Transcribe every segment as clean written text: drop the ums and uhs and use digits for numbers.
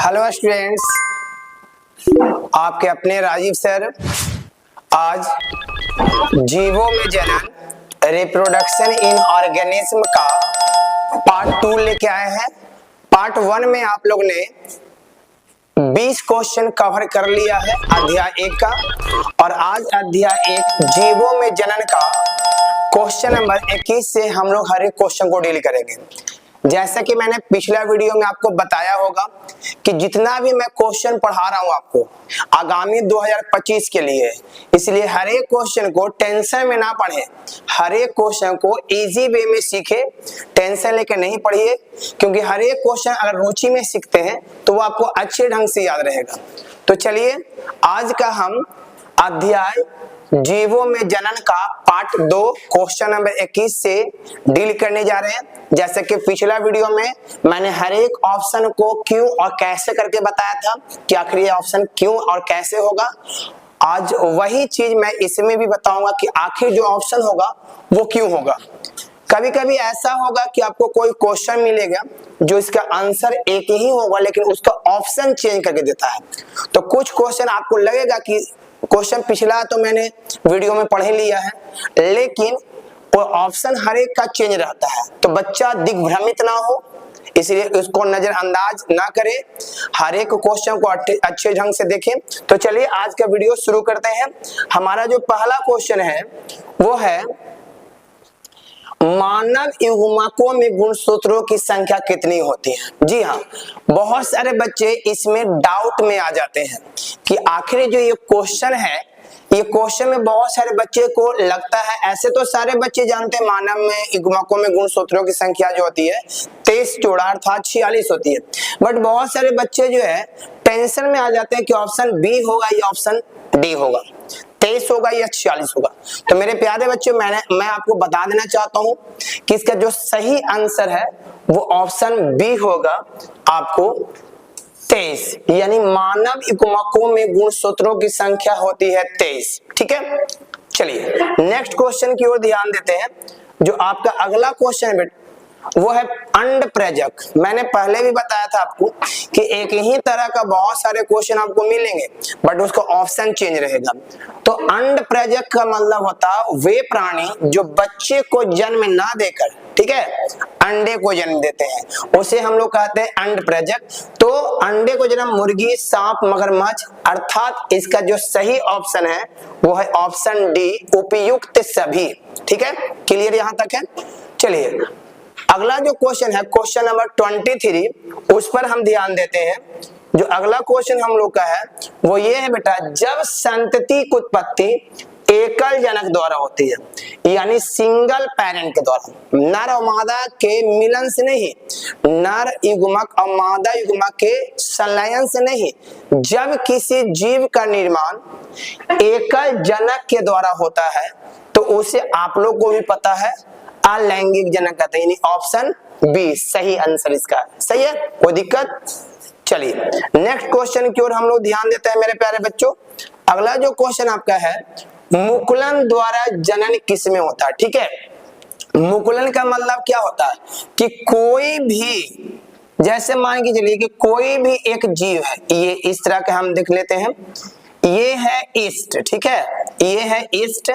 Hello students, आपके अपने Rajiv sir आज जीवों में जनन रिप्रोडक्शन इन ऑर्गेनिज्म का पार्ट 2 लेके आए हैं। पार्ट 1 में आप लोग ने 20 क्वेश्चन कवर कर लिया है अध्याय 1 का, और आज अध्याय 1 जीवों में जनन का क्वेश्चन नंबर 21 से हम लोग हर एक क्वेश्चन को डील करेंगे। जैसा कि मैंने पिछला वीडियो में आपको बताया होगा कि जितना भी मैं क्वेश्चन पढ़ा रहा हूं आपको आगामी 2025 के लिए, इसलिए हर एक क्वेश्चन को टेंशन में ना पढ़े, हर एक क्वेश्चन को इजी वे में सीखे, टेंशन लेकर नहीं पढ़िए, क्योंकि हर एक क्वेश्चन अगर रुचि में सीखते हैं तो वो आपको अच्छे ढंग से याद रहेगा। तो चलिए आज का हम अध्याय जीवों में जनन का पार्ट 2 क्वेश्चन नंबर 21 से डील करने जा रहे हैं। जैसे कि पिछला वीडियो में मैंने हर एक ऑप्शन को क्यों और कैसे करके बताया था कि आखिर ये ऑप्शन क्यों और कैसे होगा। आज वही चीज मैं इसमें भी बताऊंगा कि आखिर जो ऑप्शन होगा वो क्यों होगा। कभी कभी ऐसा होगा कि आपको कोई क्वेश्चन मिलेगा जो इसका आंसर एक ही होगा लेकिन उसका ऑप्शन चेंज करके देता है। तो कुछ क्वेश्चन आपको लगेगा कि क्वेश्चन पिछला तो मैंने वीडियो में पढ़ ही लिया है, लेकिन वो ऑप्शन हर एक का चेंज रहता है, तो बच्चा दिग्भ्रमित ना हो, इसलिए उसको नजरअंदाज ना करे, हर एक क्वेश्चन को अच्छे ढंग से देखें। तो चलिए आज का वीडियो शुरू करते हैं। हमारा जो पहला क्वेश्चन है वो है मानव युग्मकों में गुणसूत्रों की संख्या कितनी होती है। जी हाँ, बहुत सारे बच्चे इसमें डाउट में आ जाते हैं कि आखिर जो ये क्वेश्चन है, ये क्वेश्चन में बहुत सारे बच्चे को लगता है, ऐसे तो सारे बच्चे जानते हैं मानव में युग्मकों में गुणसूत्रों की संख्या जो होती है 23 जोड़ा अर्थात 46 होती है, बट बहुत सारे बच्चे जो है टेंशन में आ जाते हैं कि ऑप्शन बी होगा या ऑप्शन डी होगा, 23 होगा या 46 होगा। तो मेरे प्यारे बच्चों, मैं आपको बता देना चाहता हूं कि इसका जो सही आंसर है वो ऑप्शन बी होगा, आपको 23, यानी मानव युग्मकों में गुणसूत्रों की संख्या होती है 23। ठीक है, चलिए नेक्स्ट क्वेश्चन की ओर ध्यान देते हैं। जो आपका अगला क्वेश्चन है वो है अंडप्रेजक। मैंने पहले भी बताया था आपको कि एक ही तरह का बहुत सारे क्वेश्चन आपको मिलेंगे बट उसका ऑप्शन चेंज रहेगा। तो अंडप्रेजक का मतलब होता है वे प्राणी जो बच्चे को जन्म ना देकर, ठीक है, अंडे को जन्म देते हैं, उसे हम लोग कहते हैं अंडप्रेजक। तो अंडे को जन्म मुर्गी, सांप, मगरमच्छ, अर्थात इसका जो सही ऑप्शन है वो है ऑप्शन डी, उपयुक्त सभी। ठीक है, क्लियर यहां तक है। चलिए अगला जो क्वेश्चन है क्वेश्चन नंबर 23, उस पर हम ध्यान देते हैं। जो अगला क्वेश्चन हम लोग का है वो ये है बेटा, जब संतति की उत्पत्ति एकल जनक द्वारा होती है, यानी सिंगल पेरेंट के द्वारा, नर और मादा के मिलन से नहीं, नर युग्मक और मादा युग्मक के संलयन से नहीं, जब किसी जीव का निर्माण एकल जनक के द्वारा होता है तो उसे आप लोग को भी पता है अलैंगिक जनक कहते हैं, यानी ऑप्शन बी सही आंसर इसका। सही है, कोई दिक्कत। चलिए नेक्स्ट क्वेश्चन की ओर हम लोग ध्यान देते हैं मेरे प्यारे बच्चों। अगला जो क्वेश्चन आपका है, मुकुलन द्वारा जनन किसमें होता है। ठीक है, मुकुलन का मतलब क्या होता है कि कोई भी, जैसे मान के चलिए कि कोई भी एक जीव है, ये इस तरह के हम देख लेते हैं, ये है ईस्ट, ठीक है, ये है ईस्ट,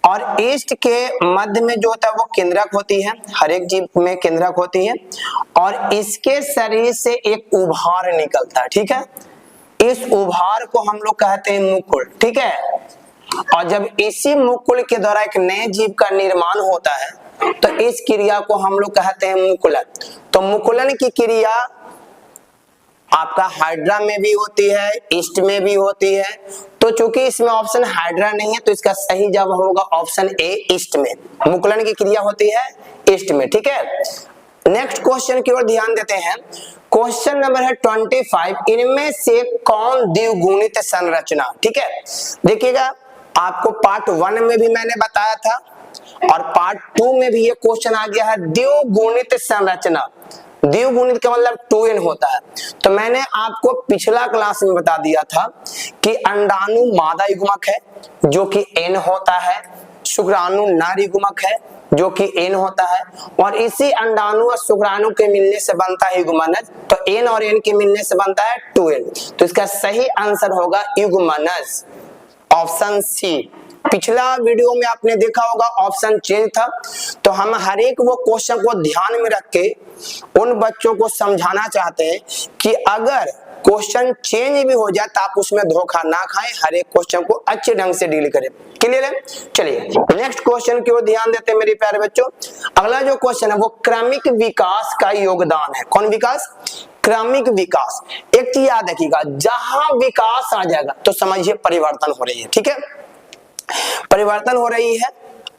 और ईस्ट के मध्य में जो होता है वो केंद्रक होती है, हर एक जीव में केंद्रक होती है, और इसके शरीर से एक उभार निकलता है। ठीक है, इस उभार को हम लोग कहते हैं मुकुल। ठीक है, और जब इसी मुकुल के द्वारा एक नए जीव का निर्माण होता है तो इस क्रिया को हम लोग कहते हैं मुकुलन। तो मुकुलन की क्रिया आपका हाइड्रा में भी होती है, ईस्ट में भी होती है। तो चूंकि इसमें ऑप्शन हाइड्रा नहीं है तो इसका सही जवाब होगा ऑप्शन ए, ईस्ट में। मुकुलन की क्रिया होती है ईस्ट में। ठीक है, नेक्स्ट क्वेश्चन की ओर ध्यान देते हैं। क्वेश्चन नंबर है 25, इनमें से कौन द्विगुणित संरचना। ठीक है, देखिएगा आपको पार्ट 1 में भी मैंने बताया था और पार्ट 2 में भी ये क्वेश्चन आ गया है, द्विगुणित संरचना। द्विगुणित का मतलब 2n होता है। तो मैंने आपको पिछला क्लास में बता दिया था कि अंडाणु मादा युग्मक है जो कि n होता है, शुक्राणु नर युग्मक है जो कि एन होता है, और इसी अंडाणु और शुक्राणु के मिलने से बनता है युग्मनज, तो एन और एन के मिलने से बनता है 2n। तो इसका सही आंसर होगा युग्मनज, ऑप्शन सी। पिछला वीडियो में आपने देखा होगा ऑप्शन चेंज था, तो हम हर एक वो क्वेश्चन को ध्यान में रख के उन बच्चों को समझाना चाहते हैं कि अगर क्वेश्चन चेंज भी हो जाए तो आप उसमें धोखा ना खाएं, हर एक क्वेश्चन को अच्छे ढंग से डील करें। क्लियर है? चलिए नेक्स्ट क्वेश्चन की ओर ध्यान देते हैं मेरे प्यारे बच्चों। अगला जो क्वेश्चन है वो क्रमिक विकास का योगदान है। कौन विकास? क्रमिक विकास। एक चीज याद रखिएगा, जहां विकास आ जाएगा तो समझिए परिवर्तन हो रही है। ठीक है, परिवर्तन हो रही है।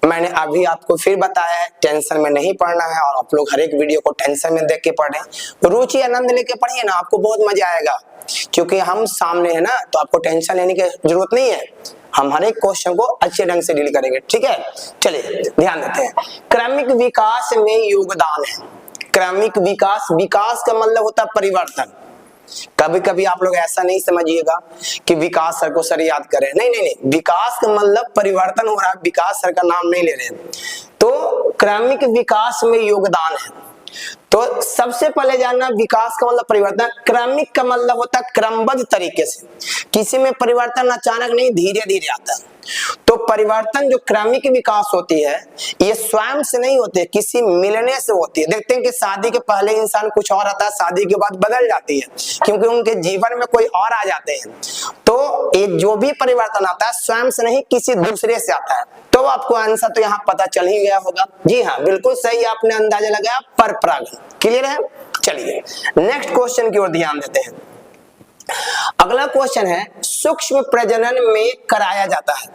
मैंने अभी आपको फिर बताया है, टेंशन में नहीं पढ़ना है, और आप लोग हर एक वीडियो को टेंशन में देख के पढ़ें, रुचि आनंद लेके पढ़िए ना, आपको बहुत मजा आएगा। क्योंकि हम सामने है ना, तो आपको टेंशन लेने की जरूरत नहीं है, हम हर एक क्वेश्चन को अच्छे ढंग से डील करेंगे। ठीक है, चलिए ध्यान देते हैं। क्रमिक विकास में योगदान है। क्रमिक विकास, विकास का मतलब होता है परिवर्तन। कभी कभी आप लोग ऐसा नहीं समझिएगा कि विकास सर को सर याद करें, नहीं नहीं नहीं, विकास का मतलब परिवर्तन हो रहा है, विकास सर का नाम नहीं ले रहे हैं। तो क्रमिक विकास में योगदान है। तो सबसे पहले जानना, विकास का मतलब परिवर्तन, क्रमिक का मतलब होता है क्रमबद्ध तरीके से, किसी में परिवर्तन अचानक नहीं, धीरे धीरे आता है। तो परिवर्तन जो क्रमिक विकास होती है, ये स्वयं से नहीं होते, किसी मिलने से होती है। देखते हैं कि शादी के पहले इंसान कुछ और आता है, शादी के बाद बदल जाती है, क्योंकि उनके जीवन में कोई और आ जाते हैं। तो ये जो भी परिवर्तन आता है स्वयं से नहीं, किसी दूसरे से आता है। तो आपको आंसर तो यहाँ पता चल ही गया होगा। जी हाँ, बिल्कुल सही आपने अंदाजा लगाया, परपरागण। क्लियर है? चलिए नेक्स्ट क्वेश्चन की ओर ध्यान देते हैं। अगला क्वेश्चन है, सूक्ष्म प्रजनन में कराया जाता है।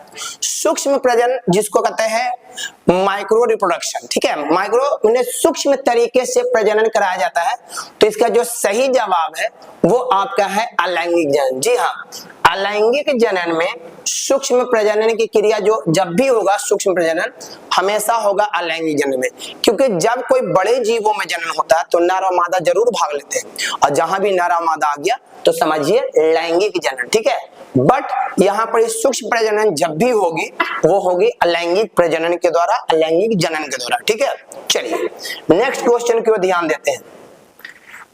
सूक्ष्म प्रजनन जिसको कहते हैं माइक्रो रिप्रोडक्शन। ठीक है, माइक्रो माने सूक्ष्म तरीके से प्रजनन कराया जाता है। तो इसका जो सही जवाब है वो आपका है अलैंगिक जनन। जी हाँ, अलैंगिक जनन में सूक्ष्म प्रजनन की क्रिया जो जब भी होगा, सूक्ष्म प्रजनन हमेशा होगा अलैंगिक जनन में, क्योंकि जब कोई बड़े जीवों में जनन होता है तो नर और मादा जरूर भाग लेते हैं, और जहां भी नर और मादा आ गया तो समझिए लैंगिक जनन। ठीक है, बट यहाँ पर सूक्ष्म प्रजनन जब भी होगी वो होगी अलैंगिक प्रजनन के द्वारा, अलैंगिक जनन के द्वारा। ठीक है, चलिए नेक्स्ट क्वेश्चन की ओर ध्यान देते हैं।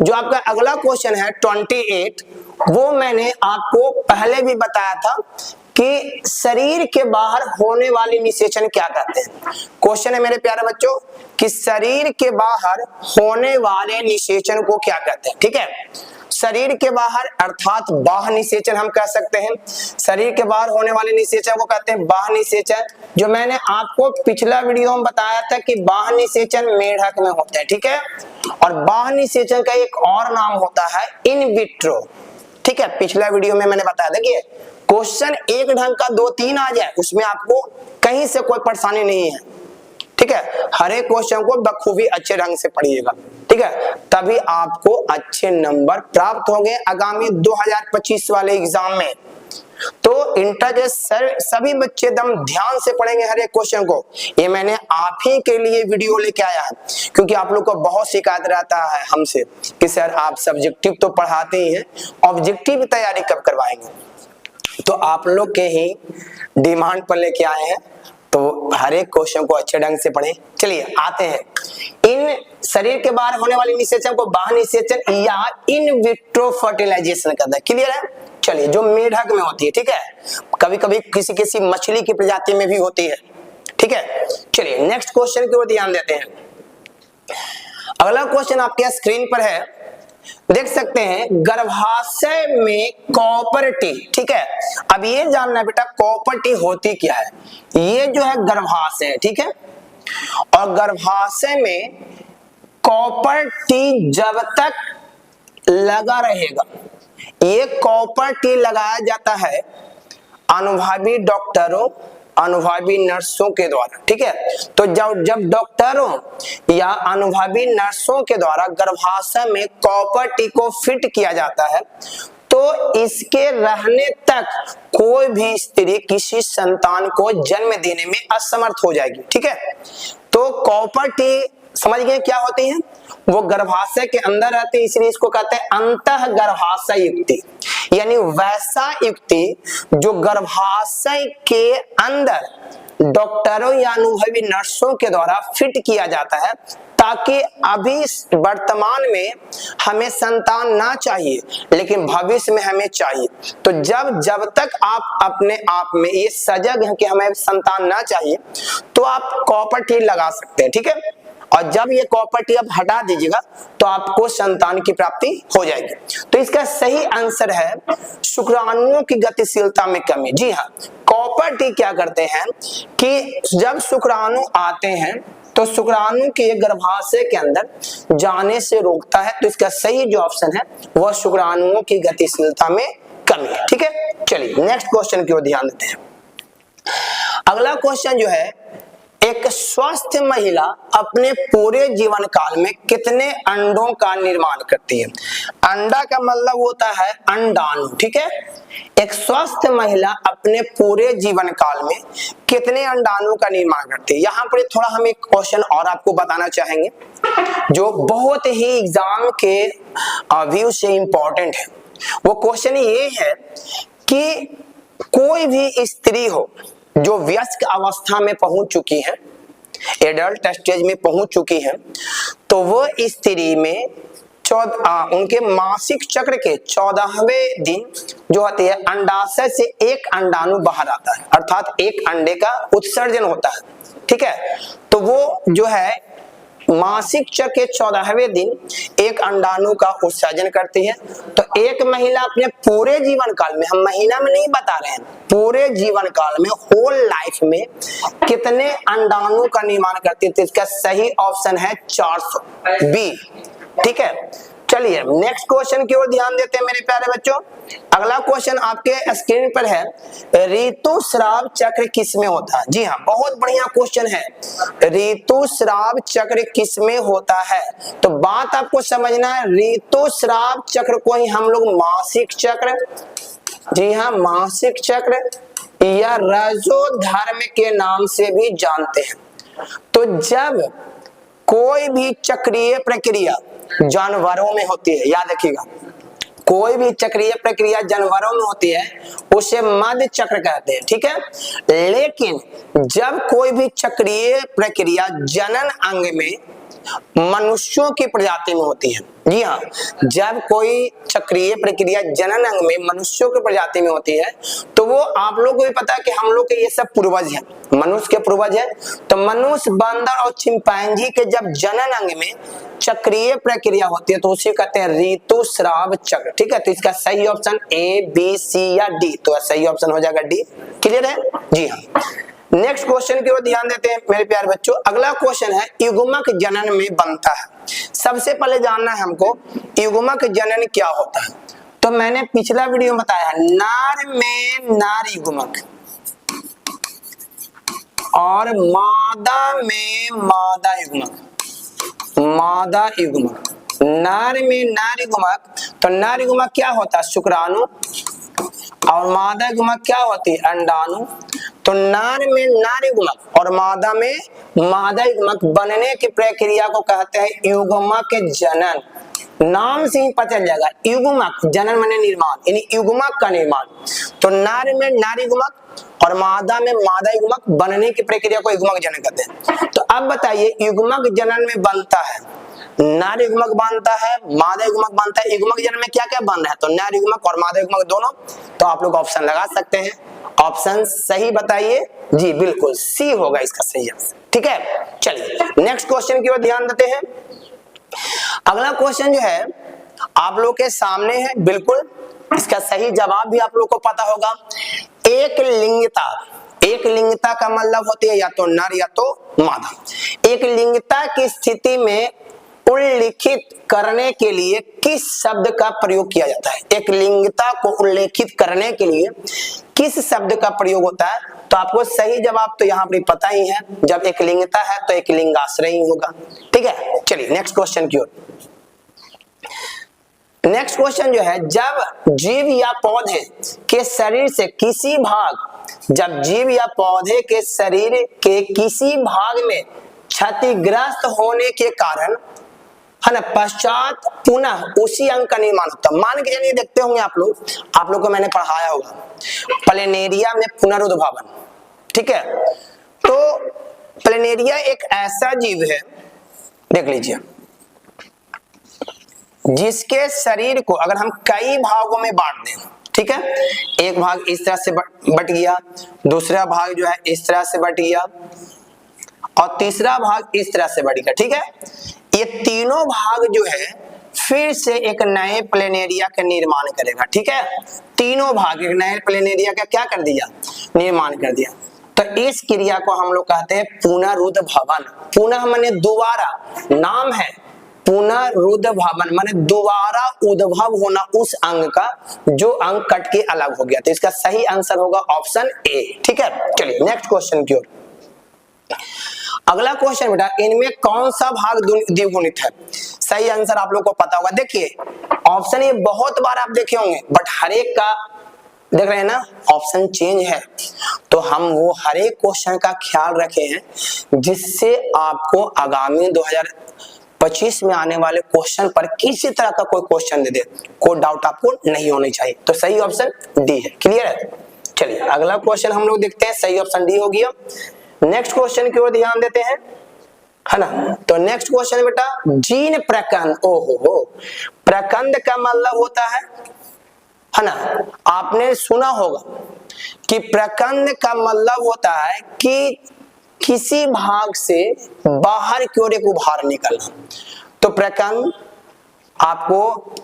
जो आपका अगला क्वेश्चन है 28, वो मैंने आपको पहले भी बताया था कि शरीर के बाहर होने वाले निषेचन क्या कहते हैं। क्वेश्चन है मेरे प्यारे बच्चों कि शरीर के बाहर होने वाले निषेचन को क्या कहते हैं। ठीक है, शरीर के बाहर अर्थात बाह्य निषेचन हम कह सकते हैं। शरीर के बाहर होने वाले निषेचन को कहते हैं बाह्य निषेचन, जो मैंने आपको पिछला वीडियो में बताया था कि बाह्य निषेचन मेढक में होता है। ठीक है, और बाह्य निषेचन का एक और नाम होता है इन विट्रो। ठीक है, पिछला वीडियो में मैंने बताया, देखिए क्वेश्चन एक ढंग का 2-3 आ जाए उसमें आपको कहीं से कोई परेशानी नहीं है। ठीक है, हर एक क्वेश्चन को बखूबी अच्छे ढंग से पढ़िएगा। ठीक है, तभी आपको अच्छे नंबर प्राप्त होंगे आगामी 2025 वाले एग्जाम में। तो इंटर के सभी बच्चे एकदम ध्यान से पढ़ेंगे हर एक क्वेश्चन को। ये मैंने आप ही के लिए वीडियो लेके आया है, क्योंकि आप लोग को बहुत शिकायत रहता है हमसे कि सर आप सब्जेक्टिव तो पढ़ाते ही हैं, ऑब्जेक्टिव तैयारी कब करवाएंगे। तो आप लोग के ही डिमांड पर लेके आए हैं, तो हर एक क्वेश्चन को अच्छे ढंग से पढ़ें। चलिए आते हैं, इन शरीर के बाहर होने वाले निषेचन को बाह्य निषेचन या इन विट्रो फर्टिलाइजेशन कहते हैं। क्लियर है? चलिए, जो मेढक में होती है। ठीक है, कभी कभी किसी किसी मछली की प्रजाति में भी होती है। ठीक है, चलिए नेक्स्ट क्वेश्चन की ओर ध्यान देते हैं। अगला क्वेश्चन आपके स्क्रीन पर है, देख सकते हैं गर्भाशय में कॉपर टी। ठीक है, अब ये जानना बेटा कॉपर टी होती क्या है। ये जो है गर्भाशय है। ठीक है, और गर्भाशय में कॉपर टी जब तक लगा रहेगा, ये कॉपर टी लगाया जाता है अनुभवी डॉक्टरों, अनुभवी नर्सों के द्वारा। ठीक है, तो जब डॉक्टरों या अनुभवी नर्सों के द्वारा गर्भाशय में कॉपर टी को फिट किया जाता है, तो इसके रहने तक कोई भी स्त्री किसी संतान को जन्म देने में असमर्थ हो जाएगी। ठीक है, तो कॉपर टी समझ गए क्या होती है, वो गर्भाशय के अंदर रहते हैं, इसलिए इसको कहते हैं अंतः गर्भाशय युक्ति। यानी वैसा युक्ति जो गर्भाशय के अंदर डॉक्टरों या अनुभवी नर्सों के द्वारा फिट किया जाता है, ताकि अभी वर्तमान में हमें संतान ना चाहिए लेकिन भविष्य में हमें चाहिए। तो जब तक आप अपने आप में ये सजग हैं कि हमें संतान ना चाहिए, तो आप कॉपर टी लगा सकते हैं, ठीक है। और जब ये कॉपर टी आप हटा दीजिएगा तो आपको संतान की प्राप्ति हो जाएगी। तो इसका सही आंसर है शुक्राणुओं की गतिशीलता में कमी। जी हाँ, कॉपर टी क्या करते हैं कि जब शुक्राणु आते हैं तो शुक्राणु के गर्भाशय के अंदर जाने से रोकता है। तो इसका सही जो ऑप्शन है वह शुक्राणुओं की गतिशीलता में कमी है, ठीक है। चलिए नेक्स्ट क्वेश्चन की ओर ध्यान देते हैं। अगला क्वेश्चन जो है, एक स्वस्थ महिला अपने पूरे जीवन काल में कितने अंडों का निर्माण करती है? अंडा का मतलब होता है अंडाणु, ठीक है। एक स्वस्थ महिला अपने पूरे जीवन काल में कितने अंडाणु का निर्माण करती है? यहाँ पर थोड़ा हम एक क्वेश्चन और आपको बताना चाहेंगे जो बहुत ही एग्जाम के व्यू से इंपॉर्टेंट है। वो क्वेश्चन ये है कि कोई भी स्त्री हो जो वयस्क अवस्था में पहुंच चुकी है, एडल्ट स्टेज में पहुंच चुकी है, तो वो स्त्री में उनके मासिक चक्र के 14वें दिन जो होती है अंडाशय से एक अंडाणु बाहर आता है, अर्थात एक अंडे का उत्सर्जन होता है, ठीक है। तो वो जो है मासिक चक्र के 14वें दिन एक अंडाणु का उत्सर्जन करती है। तो एक महिला अपने पूरे जीवन काल में, हम महीना में नहीं बता रहे हैं, पूरे जीवन काल में होल लाइफ में कितने अंडाणु का निर्माण करती है? तो इसका सही ऑप्शन है 400 बी, ठीक है। चलिए नेक्स्ट क्वेश्चन की ओर ध्यान देते हैं मेरे प्यारे बच्चों। अगला क्वेश्चन आपके स्क्रीन पर है, ऋतुस्राव चक्र किसमें होता है? जी हाँ, बहुत बढ़िया क्वेश्चन है। ऋतुस्राव चक्र किसमें होता है? तो बात आपको समझना है, ऋतुस्राव चक्र को ही हम लोग मासिक चक्र, जी हाँ मासिक चक्र या रजोधर्म के नाम से भी जानते हैं। तो जब कोई भी चक्रीय प्रक्रिया जानवरों में होती है, याद रखिएगा, कोई भी चक्रीय प्रक्रिया जानवरों में होती है उसे मध्य चक्र कहते हैं, ठीक है। लेकिन जब कोई भी चक्रीय प्रक्रिया जनन अंग में मनुष्यों की प्रजाति में होती है, जी हाँ, जब कोई चक्रीय प्रक्रिया जनन अंग में मनुष्यों की प्रजाति में होती है, तो वो आप लोगों को भी पता है कि हम लोग के ये सब पूर्वज हैं, मनुष्य के पूर्वज है। तो मनुष्य, बंदर और चिंपैंजी के जब जनन अंग में चक्रीय प्रक्रिया होती है तो उसे कहते हैं ऋतुस्राव चक्र, ठीक है। तो इसका सही ऑप्शन ए, बी, सी या डी, तो सही ऑप्शन हो जाएगा डी। क्लियर है? जी हाँ। नेक्स्ट क्वेश्चन की ओर ध्यान देते हैं मेरे प्यारे बच्चों। अगला क्वेश्चन है, युग्मक जनन में बनता है। सबसे पहले जानना है हमको युग्मक जनन क्या होता है। तो मैंने पिछला वीडियो में बताया, नर में नर युग्मक और मादा में मादा युग्मक, मादा युग्मक, नर में नर युग्मक। तो नर युग्मक क्या होता है? शुक्राणु। और मादा युग्मक क्या होती है? अंडाणु। तो नर में नर युग्मक और मादा में मादा युग्मक बनने की प्रक्रिया को कहते हैं युग्मक जनन। नाम से ही पता चल जाएगा, युग्मक जनन माने निर्माण, यानी युग्मक का निर्माण। तो नर में नर युग्मक और मादा में मादा युग्मक बनने की प्रक्रिया को युग्मक जनन कहते हैं। तो अब बताइए, युग्मक जनन में बनता है, नर युग्मक बनता है, मादा युग्मक बनता है, युग्मक जनन में क्या क्या बन रहा है? तो नर युग्मक और मादा युग्मक दोनों। तो आप लोग ऑप्शन लगा सकते हैं, ऑप्शन सही बताइए। जी बिल्कुल, सी होगा इसका सही आंसर, ठीक है। चलिए नेक्स्ट क्वेश्चन की ओर ध्यान देते हैं। अगला क्वेश्चन जो है आप लोग के सामने है, बिल्कुल इसका सही जवाब भी आप लोग को पता होगा। एक लिंगता, एक लिंगता का मतलब होती है या तो नर या तो मादा। एक लिंगता की स्थिति में उल्लेखित करने के लिए किस शब्द का प्रयोग किया जाता है? एक लिंगता को उल्लेखित करने के लिए किस शब्द का प्रयोग होता है? तो आपको सही जवाब तो यहाँ पर पता ही है, जब एक लिंगता है तो एक लिंगाश्रय ही होगा, ठीक है। चलिए नेक्स्ट क्वेश्चन की ओर। नेक्स्ट क्वेश्चन जो है, जब जीव या पौधे के शरीर से किसी भाग, जब जीव या पौधे के शरीर के किसी भाग में क्षतिग्रस्त होने के कारण है ना, पश्चात पुनः उसी अंग का निर्माण होता है। मान के चलिए देखते होंगे आप लोग को मैंने पढ़ाया होगा प्लेनेरिया में पुनरुद्भावन, ठीक है। तो प्लेनेरिया एक ऐसा जीव है, देख लीजिए, जिसके शरीर को अगर हम कई भागों में बांट दें, ठीक है, एक भाग इस तरह से बट गया, दूसरा भाग जो है इस तरह से बट गया और तीसरा भाग इस तरह से बट गया, ठीक है। ये तीनों भाग जो है फिर से एक नए प्लेनेरिया का निर्माण करेगा, ठीक है। तीनों भाग एक नए प्लेनेरिया का क्या कर दिया, निर्माण कर दिया। तो इस क्रिया को हम लोग कहते हैं पुनरुद्भवन। पुनः माने दोबारा, नाम है पुनरुद्भवन माने दोबारा उद्भव होना उस अंग का जो अंग कट के अलग हो गया। तो इसका सही आंसर होगा ऑप्शन ए, ठीक है। चलिए नेक्स्ट क्वेश्चन की ओर। अगला क्वेश्चन बेटा, इनमें कौन सा भाग द्विगुणित है? सही आंसर आप लोग को पता होगा। देखिए ऑप्शन ये बहुत बार आप देखे होंगे, बट हर एक का देख रहे हैं ना ऑप्शन चेंज है, तो हम वो हर एक क्वेश्चन का ख्याल रखे हैं जिससे आपको आगामी 2025 में आने वाले क्वेश्चन पर किसी तरह का कोई क्वेश्चन दे दे, कोई डाउट आपको नहीं होनी चाहिए। तो सही ऑप्शन डी है, क्लियर है। चलिए अगला क्वेश्चन हम लोग देखते हैं, सही ऑप्शन डी हो गया। नेक्स्ट क्वेश्चन की ओर ध्यान देते हैं, है ना। तो नेक्स्ट क्वेश्चन बेटा, जीन प्रकंद, ओहो, प्रकंद का मतलब होता है ना, आपने सुना होगा कि प्रकंद का मतलब होता है कि किसी भाग से बाहर की ओर एक उभार निकलना। तो प्रकंद आपको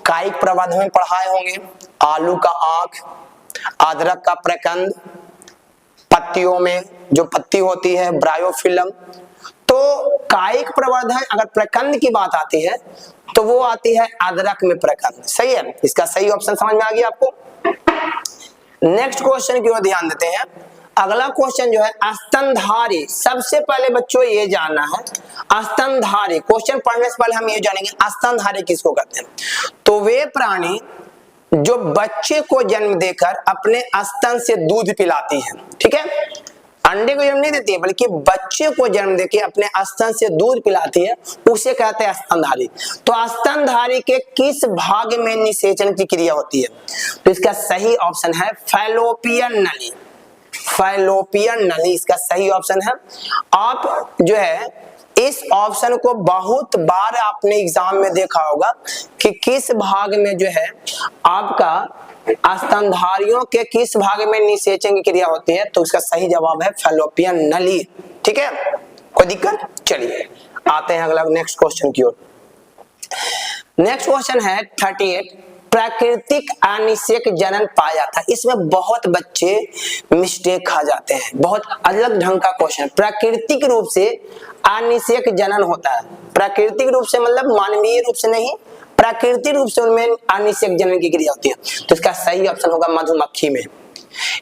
कायिक प्रबंधन में पढ़ाए होंगे, आलू का आंख, अदरक का प्रकंद, पत्तियों में जो पत्ती होती है ब्रायोफिलम। तो कायिक प्रवर्धन अगर प्रकंद की बात आती है तो वो आती है अदरक में प्रकंद, सही है। इसका सही ऑप्शन समझ में आ गया आपको। नेक्स्ट क्वेश्चन की ओर ध्यान देते हैं। अगला क्वेश्चन जो है स्तनधारी, सबसे पहले बच्चों ये जानना है स्तनधारी, क्वेश्चन पढ़ने से पहले हम ये जानेंगे स्तनधारी किसको कहते हैं। तो वे प्राणी जो बच्चे को जन्म देकर अपने स्तन से दूध पिलाती है, ठीक है, अंडे को जन्म नहीं देती है बल्कि बच्चे को जन्म देके अपने स्तन से दूध पिलाती है, उसे कहते हैं स्तनधारी। तो स्तनधारी के किस भाग में निषेचन की क्रिया होती है? तो इसका सही ऑप्शन है फैलोपियन नली, फैलोपियन नली इसका सही ऑप्शन है। आप जो है इस ऑप्शन को बहुत बार आपने एग्जाम में देखा होगा कि किस भाग में जो है आपका स्तनधारियों के किस भाग में निषेचन की क्रिया होती है। तो उसका सही जवाब है फैलोपियन नली, ठीक है, कोई दिक्कत। चलिए आते हैं अगला नेक्स्ट क्वेश्चन की ओर। नेक्स्ट क्वेश्चन है 38, प्राकृतिक अनिषेक जनन पाया जाता है। इसमें बहुत बच्चे मिस्टेक खा जाते हैं, बहुत अलग ढंग का क्वेश्चन। प्राकृतिक रूप से अनिषेक जनन होता है, प्राकृतिक रूप से मतलब मानवीय रूप से नहीं, प्राकृतिक रूप से उनमें अनिषेक जनन की क्रिया होती है। तो इसका सही ऑप्शन होगा मधुमक्खी में।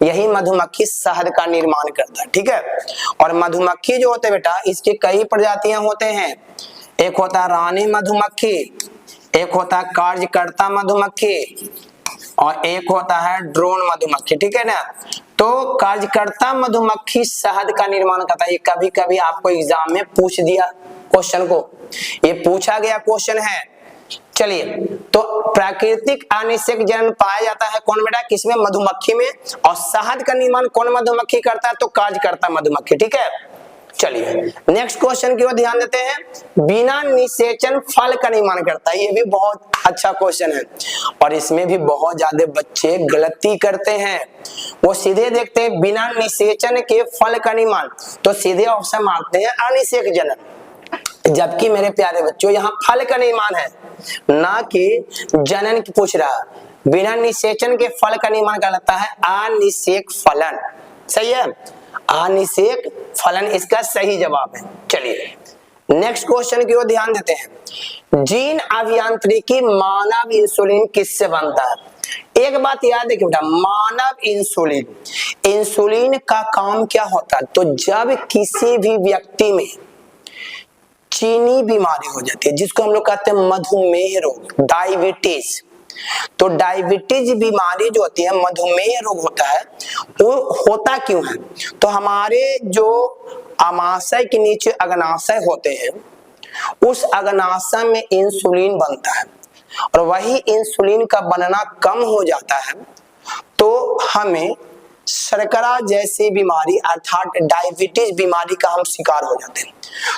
यही मधुमक्खी शहद का निर्माण करता है, ठीक है। और मधुमक्खी जो होते हैं बेटा, इसके कई प्रजातियां होते हैं। एक होता है रानी मधुमक्खी, एक होता है कार्यकर्ता मधुमक्खी और एक होता है ड्रोन मधुमक्खी, ठीक है ना। तो कार्यकर्ता मधुमक्खी शहद का निर्माण करता है। ये कभी कभी आपको एग्जाम में पूछ दिया क्वेश्चन को, ये पूछा गया क्वेश्चन है। चलिए, तो प्राकृतिक अनिषेक जनन पाया जाता है कौन बेटा, किसमें, मधुमक्खी में। और शहद का निर्माण कौन मधुमक्खी करता है, तो कार्यकर्ता मधुमक्खी, ठीक है। चलिए नेक्स्ट क्वेश्चन की ओर ध्यान देते हैं। बिना निषेचन फल का निर्माण करता है। ये भी बहुत अच्छा क्वेश्चन है और इसमें भी बहुत ज्यादा बच्चे गलती करते हैं। वो सीधे देखते हैं बिना निषेचन के फल का निर्माण, तो सीधे ऑप्शन मारते हैं अनिषेक जनन। जबकि मेरे प्यारे बच्चों यहाँ फल का निर्माण है, ना कि जनन की पूछ रहा। बिना निषेचन के फल का निर्माण कहलाता है अनिषेक फलन, सही है, अनिषेक फलन इसका सही जवाब है। चलिए नेक्स्ट क्वेश्चन की ओर ध्यान देते हैं। जीन अभियांत्रिकी मानव इंसुलिन किससे बनता है? एक बात याद रखिए बेटा, मानव इंसुलिन, इंसुलिन का काम क्या होता है, तो जब किसी भी व्यक्ति में चीनी बीमारी हो जाती है, जिसको हम लोग कहते हैं मधुमेह रोग, डायबिटीज, तो डायबिटीज बीमारी जो होती है, मधुमेह रोग होता है, वो होता क्यों है, तो हमारे जो अमाशय के नीचे अग्नाशय होते हैं, उस अग्नाशय में इंसुलिन बनता है और वही इंसुलिन का बनना कम हो जाता है तो हमें शर्करा जैसी बीमारी अर्थात डायबिटीज बीमारी का हम शिकार हो जाते हैं।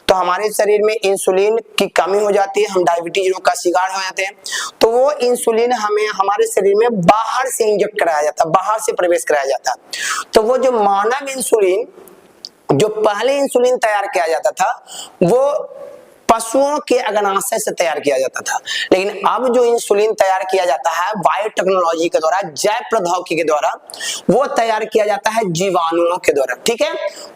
तो हमारे शरीर में इंसुलिन की कमी हो जाती है, हम डायबिटीज रोग का शिकार हो जाते हैं। तो वो इंसुलिन हमें हमारे शरीर में बाहर से इंजेक्ट कराया जाता है, बाहर से प्रवेश कराया जाता है। तो वो जो मानव इंसुलिन, जो पहले इंसुलिन तैयार किया जाता था वो पशुओं के अग्नाशय से तैयार किया जाता था, लेकिन अब जो इंसुलिन तैयार किया जाता है बायोटेक्नोलॉजी के द्वारा, जैव प्रौद्योगिकी के द्वारा, वो तैयार किया जाता है जीवाणुओं के द्वारा। ठीक है,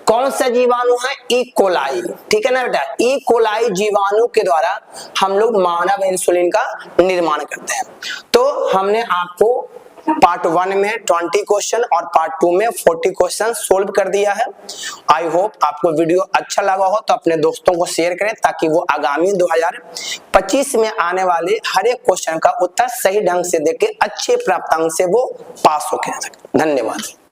कौन सा जीवाणु है? E coli. ठीक है ना बेटा, ई कोलाई जीवाणु के द्वारा हम लोग मानव इंसुलिन का निर्माण करते हैं। तो हमने आपको पार्ट 1 में 20 क्वेश्चन और पार्ट 2 में 40 क्वेश्चन सोल्व कर दिया है। आई होप आपको वीडियो अच्छा लगा हो तो अपने दोस्तों को शेयर करें ताकि वो आगामी 2025 में आने वाले हर एक क्वेश्चन का उत्तर सही ढंग से देके अच्छे प्राप्तांक से वो पास हो सके। धन्यवाद।